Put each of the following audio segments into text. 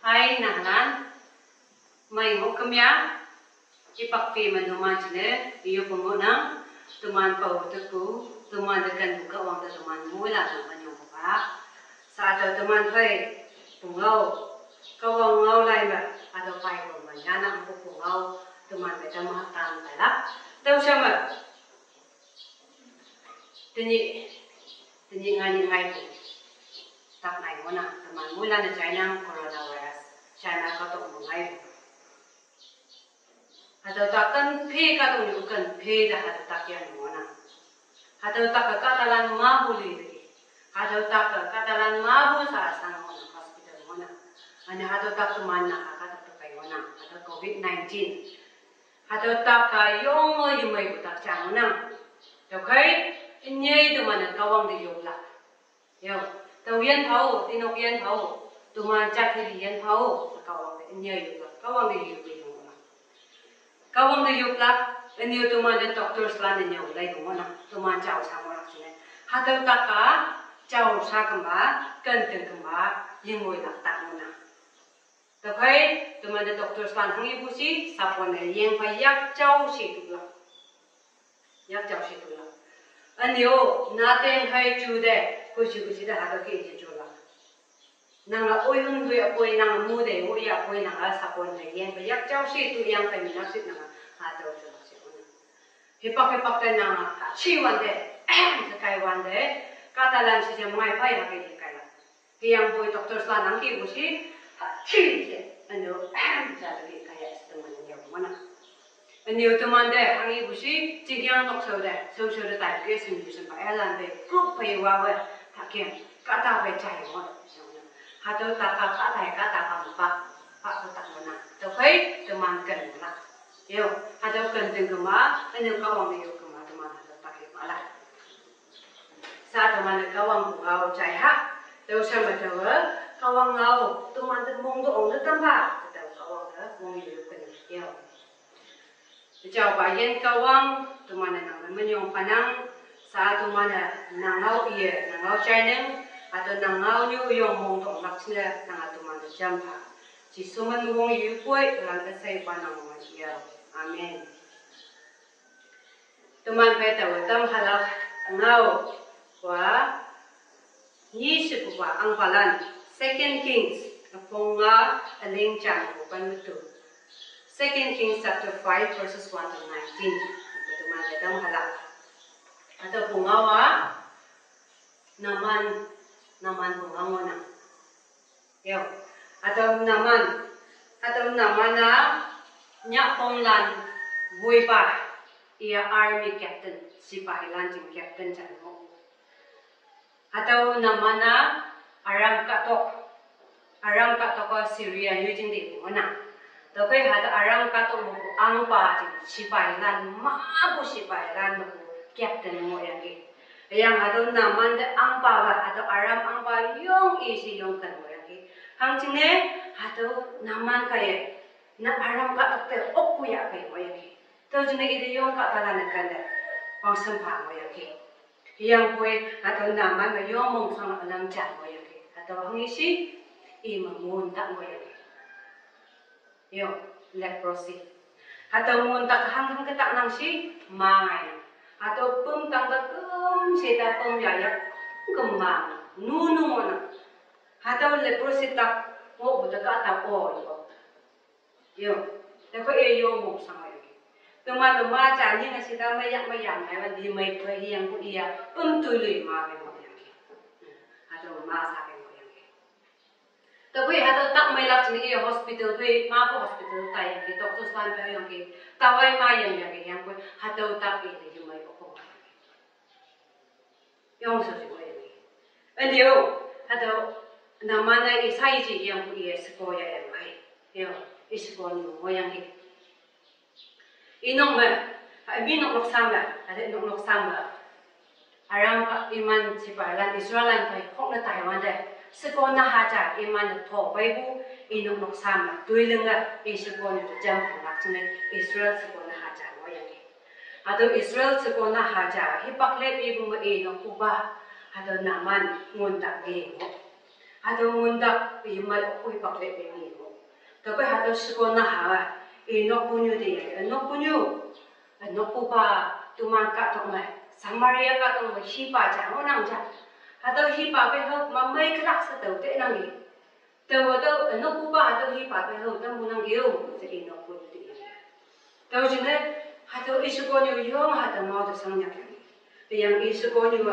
Hai nahan mai hukumnya ipak pi menuman cine iyo pemuna teman pau teku teman dekan buka wang teman mula teman yang buka saat teman hai pungau kau ngau lai ba atau pai ko manyana aku pungau teman beda mahatan tala tahu sama tini ngani ngai pun tak naik mana teman mula na China coronavirus China kau tak mengai atau takkan pay kau ni bukan pay dah atau tak yang mana atau tak katalan mahu lagi atau tak katalan mahu sarasang mana hospital mana ane atau tak mana kata pakai mana atau COVID-19 atau tak yung may tak cang mana okay ini itu mana kawang di yogla yo tàu yên thấu, tin học yên thấu, tụi mình chắc thì yên thấu, cầu bằng nhiều dục lắm, cầu bằng nhiều dùng lắm, cầu bằng nhiều lắm, nhiều tụi mình được doctors làm nhiều lấy đúng không nào, tụi mình chào sang một lần này, hạt đậu tất cả chào sang cầm bá, cần tiền cầm bá, nhưng ngồi đặt tặng một nào, được không? Tụi mình được doctors làm hàng yêu gì, sắpวันnày yên phải yak chào sĩ tụi lắm, yak chào sĩ tụi lắm, nhiều nothing hay chủ đề. Kusi dah ada ke jualan. Nang la oi hun hui apoi nang mude oi apoi nang la sapon le yang banyak jauh sih tu yang kami nak sit nang ada jualan sih pun. Hipak kan nang ciwan deh, sekai wan deh. Katalan sih semai pai nak ini kaya. Yang boy doktor selan nang ki kusi ciwan deh. Anu jadi kaya teman yang mana. Anu teman deh hangi kusi cikian nok saudara, saudara tak ke sendiri sampai alam deh. Grup pai wawa. Takian kata becai mana, atau kata apa, pak tak mana, tapi teman kenal, yo, atau kenting kemana, anu kawang dia kemana teman atau takian malah, saat teman kawang ngau cai hak, terus sama tahu kawang ngau teman temung tu orang tempat, tahu kawang tu mung dia kenal, yo, jauh bayan kawang teman nang menyong panang. Saat mana nangau iya, nangau China atau nangau New York mong tong maksudnya nangau mana jampa. Jisuman wong yukoi dalam kesai panang manusia. Amin. Teman kita watam halak ngau wa ni sebuah angpalan Second Kings ponga aling cang bukan betul. Second Kings chapter 5 verses 1 to 19. Teman kita halak atau pungawa naman pungawa na yo atau naman na nya ponglan buipa ia army captain sipahi lanjing captain janmo atau naman na aram katok ko Syria using di mana tapi hada aram katok mo angpa sipahi lan mabu sipahi lan Captain mo yang yang ada naman de angpa atau aram angpa yung isi yung kan mo yang hang cine atau naman kaya na aram ka dokter okuya kaya mo yang to cine ide yung ka talan kan de pang sempa mo yang kue atau naman na yung mong sang alam chan mo yang atau hang isi imamunta mo yang yung leprosy atau munta hang ketak nang si mangai atau tang kem seta yayak kemang nunu mana atau leprosy tak mo budak kata yo tapi yo mo sama lagi teman-teman cani nasi tamu yang ayam di mai yang ku iya tuli ma mo yang atau masa mo yang tapi atau tak mai lak sini hospital tu ma hospital tai di dokter slan pe yang ki tawai ma yang ku atau tak ini yang sesuai ini. Andiyo, atau namanya isaiji yang punya sekolah yang baik. Yo, sekolah ni yang ini. Inong binok sama, ada inok sama. Aram iman sipalan Israelan pai kok na Taiwan deh. Sekolah haja iman to pai bu inok sama. Dui lenga sekolah itu jam nak cina Israel sekolah haja yang ini. Atau Israel sekolah haja hipak lep ibu no kubah atau naman ngundak gemo atau ngundak imal hipak lep ini tao cái hạt tao siko na ha nok punyu đi nok punyu nok pupa tu man cả tông này Samaria cả tông này hi pa chả ngon nang chả hạt tao hi pa cái hậu mà mấy cái đặc sắc tao tệ năng gì tao nok pupa hạt tao hi pa cái hậu tao muốn năng kêu sẽ nok punyu đi tao chỉ nói hạt tao siko nyu yong hạt tao mau tao sang nhạc yang siko nyu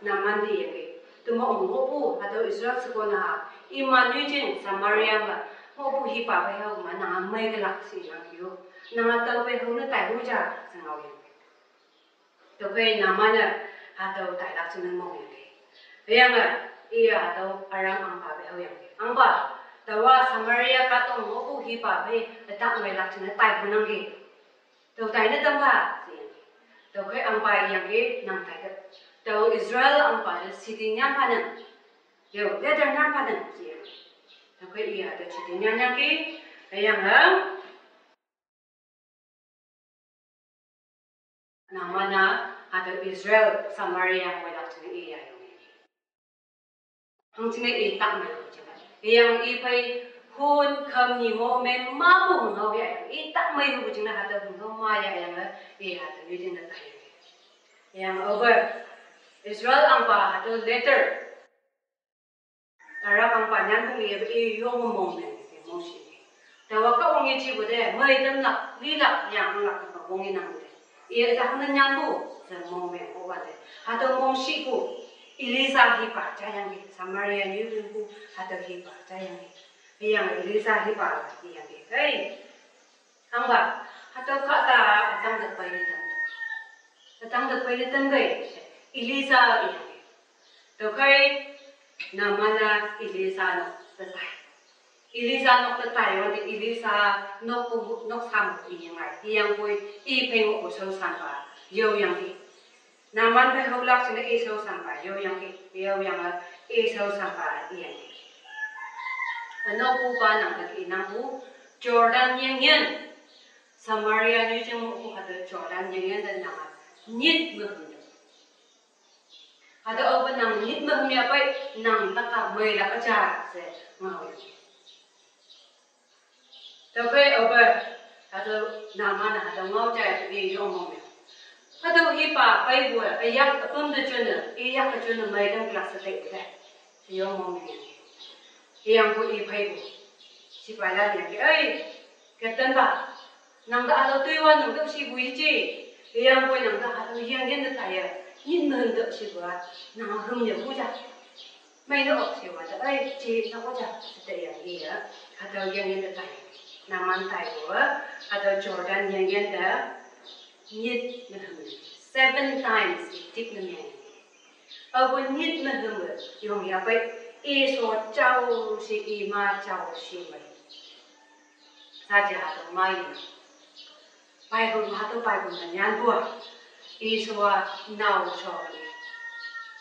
naman đi cái tu mau pu hạt tao Israel siko na Imanu jin Samaria mà mau pu hi pa cái hậu mà nàng mấy cái đặc sĩ năng kêu nàng tao cái hậu nó tại hữu cha sang ngầu tao cái nam mana hạt tao tại đặc sĩ năng mong vậy yang hạt tao arang ang pa cái hậu yang ang pa tao Samaria cả tông mau pu hi pa cái đặc mấy đặc sĩ nó tại hữu năng kì tao tại nó tâm pa tao cái ang pa yang cái năng tại cái tao Israel ang pa city nyam pa nang yo dia dah nyam pa nang tao cái tao city nyam yang cái yang namanya atau Israel Samaria yang nak cakap yang hang cakap tak mana yang ipai hun kam ni mo me ma bu ngau ya tak mai bu cakap atau ngau ma ya yang atau ni jenis tak yang over Israel angpa atau later Arab angpa nyan bu ye yo mong me mong si tawa ka wong ye chi bu de mai tam nak li lak yang lak ka wong ye nang ia dah hendak nyambu semua memang ada. Atau mongsiku, Elisa hipa cayang ni Samaria ni tu atau hipa cayang ni. Yang Elisa hipa yang ni. Hei, angba atau kata datang depan ni tenggai. Elisa yang ni. Tu kai namanya Elisa no betai. Elisa nok betai, waktu Elisa nok sam yang pun ipeng usau sampai, yo yang ni. Naman pe hulak sini usau sampai, yo yang usau sampai yang ni. Nok pupa nak bu Jordan yang Samaria ni cuma ada Jordan yang dan nama nit mehum. Ada apa nang nit mehum ya apa nang tak boleh lah aja se mau. Tao cái over atau nama atau ngau cai di rumah ni. Atau hipa pai buat ayak pun tu cuna, ayak tu cuna mereka kelas setek dah. Di rumah ni. Yang pun ipai bu. Si pala dia, katan ba. Nang dah atau tuan nang dah si bui je. Yang pun nang dah atau yang dah tanya. Ni nang dah si buat, nang rumah bu jah. Mai nak si buat, je nak buat setek yang dia atau yang dah tanya. Naman tayo atau Jordan yang dah nyit mehum 7 times tip namanya. Abu nyit mehum yung apa so jauh si ima jauh si mai. Saja atau mai. Bible atau Bible nanyan buat so nau so.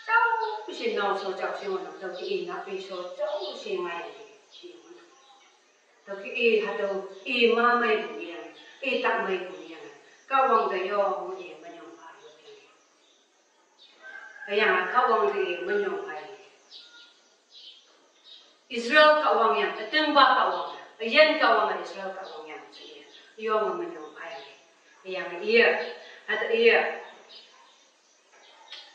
Jauh si nau so jauh si mana tu ina so jauh si mai. Tapi atau ma mai buian, tak mai buian. Kau wang tu yo mungkin menyompai. Yang kau wang tu menyompai. Israel kau wang yang, tembak kau wang. Yang kau wang Israel kau wang yang yo menyompai. Yang atau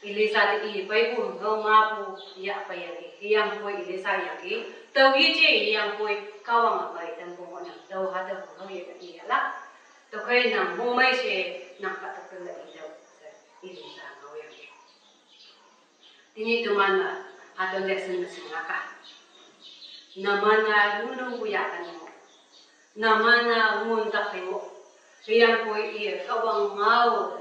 Elisa ti pai pun ma pu ya pai yang poi Elisa yang tau je yang poi kawang pai tam pun ona tau hada ho ye la to kai nam mo mai se nak ka ta la Elisa ngau yang ini tu mana hada lesson mesingaka namana nunu buya kan mo namana mun tak mo yang poi kawang ngau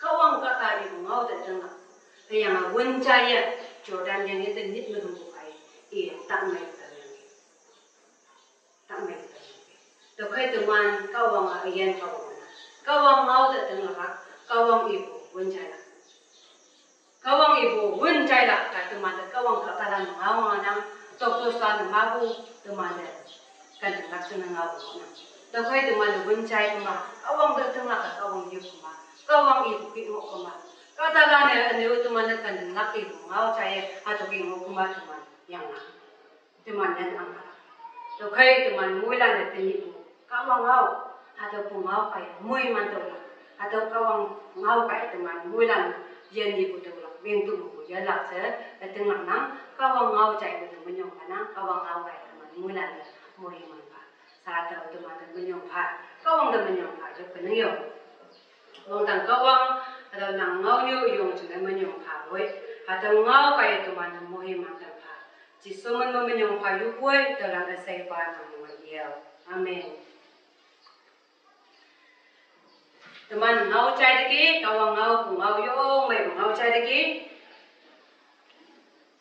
kawang kata ibu ngau tak dengar. Yang wencaya Jordan yang itu nit menumpukai. Tak mai terjadi. Tak mai terjadi. Tokai teman kawang ayan kawang. Kawang ngau tak dengar. Kawang ibu wencaya. Kawang ibu wencaya kat teman kawang kata ngau nang toktos kan mabu teman kan laksana ngau nang. Tokai teman wencaya kemah. Kawang bertengah kawang ibu kemah. Kawang ibu kita mau kemana? Katakan ane itu mana kan nak ibu mau caya atau ibu kemana teman yang nak teman yang angkat. tôi thấy tụi mình mũi là tình yêu các bạn ngao atau pun ngao cái mũi mình tôi là atau các ngao cái tụi mình mũi là dân đi của tôi là viên tụi mình giờ là sẽ từng lần nắng các bạn ngao chạy của tụi mình nhung cái nắng các bạn ngao cái tụi mình mũi là mũi mình phải sao tụi mình nhung phải các bạn tụi mình nhung phải cho cái nhiều còn thằng các bạn atau nang ngao như dùng chúng mình nhung phải rồi atau ngao cái tụi mình mũi mình phải chỉ số mình nhung phải yêu quê tôi là cái say ba nang mình yêu amen tụi mình ngao chạy đi kí các bạn ngao cùng ngao yo mày cùng ngao chạy đi kí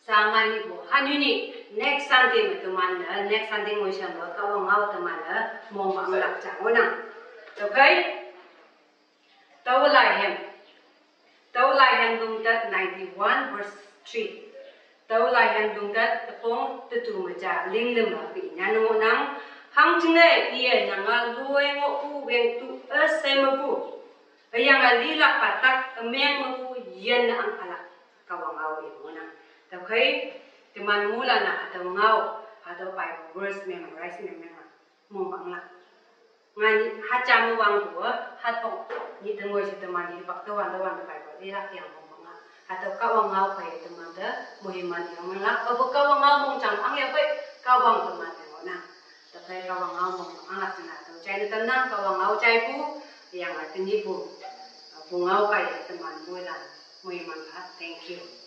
sang ngày đi bộ anh như next Sunday mà tụi mình next Sunday ngồi xem đó các bạn ngao tụi mình mong bằng lạc chẳng có nè ok tao lại hem dung tất 91 verse 3 tao lại hem dung tất phong tự tu mà cha linh lâm mà bị nhà nô nắng hăng chừng này ie nang luôi ngô u ven tu xem mà bu bây giờ đi lạc bắt tắc men mà bu yên ang ala các bạn ngao đi nè tao thấy tụi mình mua là nè tao ngao tao bài verse memorize mong bằng lạc ngay hát chăm vang của hát bông như từng người tụi mình đi bắt tao ăn phải có đi lạc yang mong bằng atau kau ngau phải tụi mình đó muhiman yang mình lạc ở kau ngau mong chẳng ăn ya vậy kau bằng tụi mình thế nào tao thấy kau ngau mong ăn lạc nào tao chạy được tenang kau ngau chạy pun yang là tình yêu pun ngau cái tụi mình mua là muhiman thank you